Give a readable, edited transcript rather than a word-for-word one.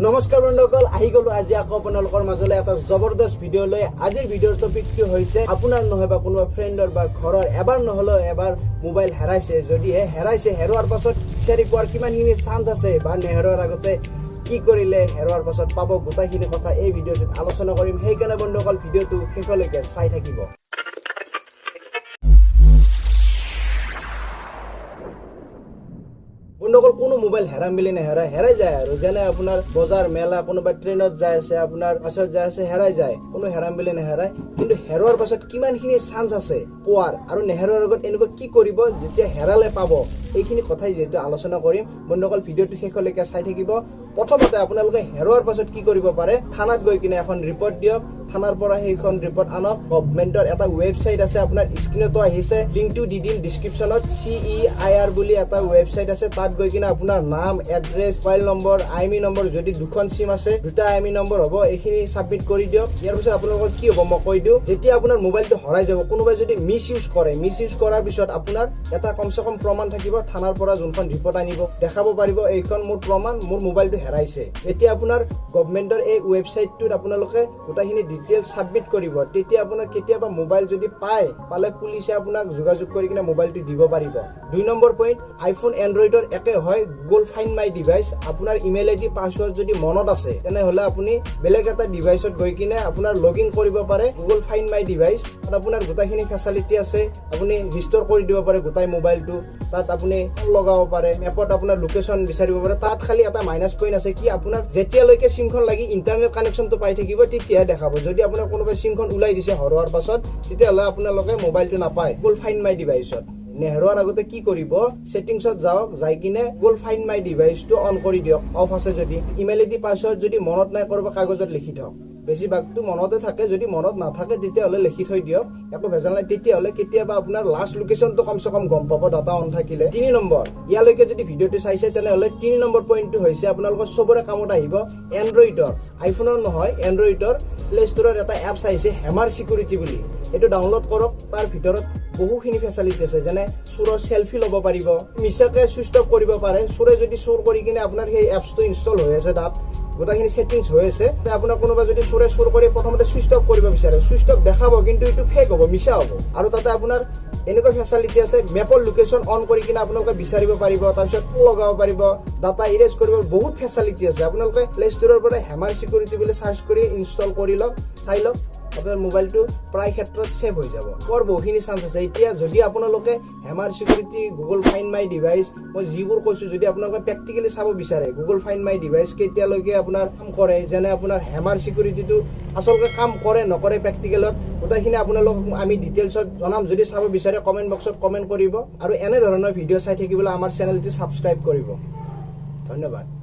নমস্কাৰ বন্ধুসকল, আহি গলো আজি আকৌ আপোনালোকৰ মাজলৈ এটা জবৰদস্ত ভিডিঅ' লৈ। আজিৰ ভিডিঅ'ৰ টপিকটো হৈছে আপোনাৰ নহয় বা কোনোবা ফ্ৰেণ্ডৰ বা ঘৰৰ এবাৰ নহলেও এবাৰ মোবাইল হেৰাইছে। যদিহে হেৰাইছে, হেৰুৱাৰ পাছত বিচাৰি পোৱাৰ কিমানখিনি চান্স আছে বা নেহেৰুৱাৰ আগতে কি কৰিলে হেৰুৱাৰ পাছত পাব, গোটেইখিনি কথা এই ভিডিঅ'টোত আলোচনা কৰিম। সেইকাৰণে বন্ধুসকল ভিডিঅ'টো শেষলৈকে চাই থাকিব। বন্ধুসকল, কোনো মোবাইল হেৰাম বুলি হেৰাই যায় আৰু যেনে আপোনাৰ বজাৰ মেলা, কোনোবা ট্ৰেইনত যাই আছে, আপোনাৰ বাছত যাই আছে, হেৰাই যায়। কোনো হেৰাম বুলি নেহেৰাই, কিন্তু হেৰুৱাৰ পাছত কিমানখিনি চান্স আছে পোৱাৰ আৰু নেহেৰুৱাৰ আগত এনেকুৱা কি কৰিব যেতিয়া হেৰালে পাব, এইখিনি কথাই যিহেতু আলোচনা কৰিম। বন্ধুসকল ভিডিঅ'টো শেষলৈকে চাই থাকিব। প্ৰথমতে আপোনালোকে হেৰুৱাৰ পাছত কি কৰিব পাৰে, থানাত গৈ কিনে এখন ৰিপৰ্ট দিয়ক। থানাৰ পৰা সেইখন ৰিপৰ্ট আনক। গভৰ্ণমেণ্টৰ এটা ৱেবছাইট আছে, আপোনাৰ স্ক্ৰীনতো আহিছে, লিংকটো দি দিম ডিছক্ৰিপশ্যনত। CEIR বুলি এটা ৱেবছাইট আছে, তাত গৈ কিনে আপোনাৰ নাম, address, mobile number, IMEI number, যদি দুখন চিম আছে দুটা IMEI নম্বৰ হ'ব, এইখিনি ছাবমিট কৰি দিয়ক। ইয়াৰ পিছত আপোনালোকৰ কি হ'ব মই কৈ দিওঁ। যেতিয়া আপোনাৰ মোবাইলটো হেৰাই যাব, কোনোবাই যদি মিছ ইউজ কৰাৰ পিছত আপোনাৰ এটা কমচে কম প্ৰমাণ থাকিব। থানাৰ পৰা যোনখন ৰিপৰ্ট আনিব দেখাব পাৰিব, এইখন মোৰ প্ৰমাণ, মোৰ মোবাইলটো হেৰাইছে। এতিয়া আপোনাৰ গভৰ্ণমেণ্টৰ এই ৱেবছাইটটোত আপোনালোকে গোটেইখিনি ডিটেইলছ ছাবমিট কৰিব। তেতিয়া আপোনাৰ কেতিয়াবা মোবাইল যদি পালে পুলিচে আপোনাক যোগাযোগ কৰি কিনে মোবাইলটো দিব পাৰিব। 2 নম্বৰ পইণ্ট, আইফোন এণ্ড্ৰইডৰ একে হয় গুগল ফাইণ্ড মাই ডিভাইচ। আপোনাৰ ইমেইল ID পাছৱৰ্ড যদি মনত আছে, তেনেহ'লে আপুনি বেলেগ এটা ডিভাইচত গৈ কিনে আপোনাৰ লগ ইন কৰিব পাৰে গুগল ফাইণ্ড মাই ডিভাইচ। তাত আপোনাৰ গোটেইখিনি ফেচিলিটি আছে। আপুনি ৰিষ্ট'ৰ কৰি দিব পাৰে গোটেই মোবাইলটো। তাত আপুনি লগাব পাৰে, মেপত আপোনাৰ লোকেশ্যন বিচাৰিব পাৰে। তাত খালি এটা মাইনাছ পইণ্ট আছে, কি আপোনাৰ যেতিয়ালৈকে চিমখন লাগি ইণ্টাৰনেট কানেকশ্যনটো পাই থাকিব তেতিয়াহে দেখাব। যদি আপোনাৰ কোনোবাই চিমখন ওলাই দিছে হেৰুৱাৰ পাছত, তেতিয়াহ'লে আপোনালোকে মোবাইলটো নাপায় গুগল ফাইণ্ড মাই ডিভাইচত। নেহেৰুৱাৰ আগতে কি কৰিব, ছেটিংছত যাওক, যাই কিনে গুগল ফাইণ্ড মাই ডিভাইচটো অন কৰি দিয়ক। অফ আছে যদি, ইমেইল ID পাছৱৰ্ড যদি মনত নাই, কৰিব কাগজত লিখি থওক। বেছিভাগটো মনতে থাকে, যদি মনত নাথাকে তেতিয়াহ'লে লিখি থৈ দিয়ক, একো ভেজাল নাই। তেতিয়াহ'লে কেতিয়াবা আপোনাৰ লাষ্ট লোকেশ্যনটো কমচে কম গম পাব ডাটা অন থাকিলে। 3 নম্বৰ, ইয়ালৈকে যদি ভিডিঅ'টো চাইছে তেনেহ'লে 3 নম্বৰ পইণ্টটো হৈছে আপোনালোকৰ চবৰে কামত আহিব। এণ্ড্ৰইডৰ, আইফোনৰ নহয়, এণ্ড্ৰইডৰ প্লে ষ্ট'ৰত এটা এপছ আহিছে হেমাৰ চিকিউৰিটি বুলি। এইটো ডাউনলোড কৰক। তাৰ ভিতৰত বহুখিনি ফেচিলিটি আছে, যেনে চোৰৰ চেল্ফি ল'ব পাৰিব, মিছাকে চুইচ অফ কৰিব পাৰে। চোৰে যদি চোৰ কৰি কিনে আপোনাৰ সেই এপছটো ইনষ্টল হৈ আছে, তাত গোটেইখিনি ছেটিংছ হৈ আছে, আপোনাৰ কোনোবা যদি চোৰে চোৰ কৰি প্ৰথমতে চুইচ অফ কৰিব বিচাৰে, চুইচ অফ দেখাব, কিন্তু এইটো ফেক হ'ব, মিছা হ'ব। আৰু তাতে আপোনাৰ এনেকুৱা ফেচিলিটি আছে, মেপৰ লোকেশ্যন অন কৰি কিনে আপোনালোকে বিচাৰিব পাৰিব, তাৰপিছত লগাব পাৰিব, ডাটা ইৰেজ কৰিব, বহুত ফেচিলিটি আছে। আপোনালোকে প্লে ষ্ট'ৰৰ পৰা হেমাৰ চিকিউৰিটি বুলি চাৰ্চ কৰি ইনষ্টল কৰি লওক, চাই লওক, আপোনাৰ মোবাইলটো প্ৰায় ক্ষেত্ৰত ছেভ হৈ যাব। বৰ বহুখিনি চান্স আছে। এতিয়া যদি আপোনালোকে হেমাৰ security, Google find my device, মই যিবোৰ কৈছোঁ, যদি আপোনালোকে প্ৰেক্টিকেলি চাব বিচাৰে গুগল ফাইণ্ড মাই ডিভাইচ কেতিয়ালৈকে আপোনাৰ কাম কৰে, যেনে আপোনাৰ হেমাৰ চিকিউৰিটিটো আচলতে কাম কৰে নকৰে প্ৰেক্টিকেলত, গোটেইখিনি আপোনালোকক আমি ডিটেইলছত জনাম। যদি চাব বিচাৰে কমেণ্ট বক্সত কমেণ্ট কৰিব, আৰু এনেধৰণৰ ভিডিঅ' চাই থাকিবলৈ আমাৰ চেনেলটো ছাবস্ক্ৰাইব কৰিব। ধন্যবাদ।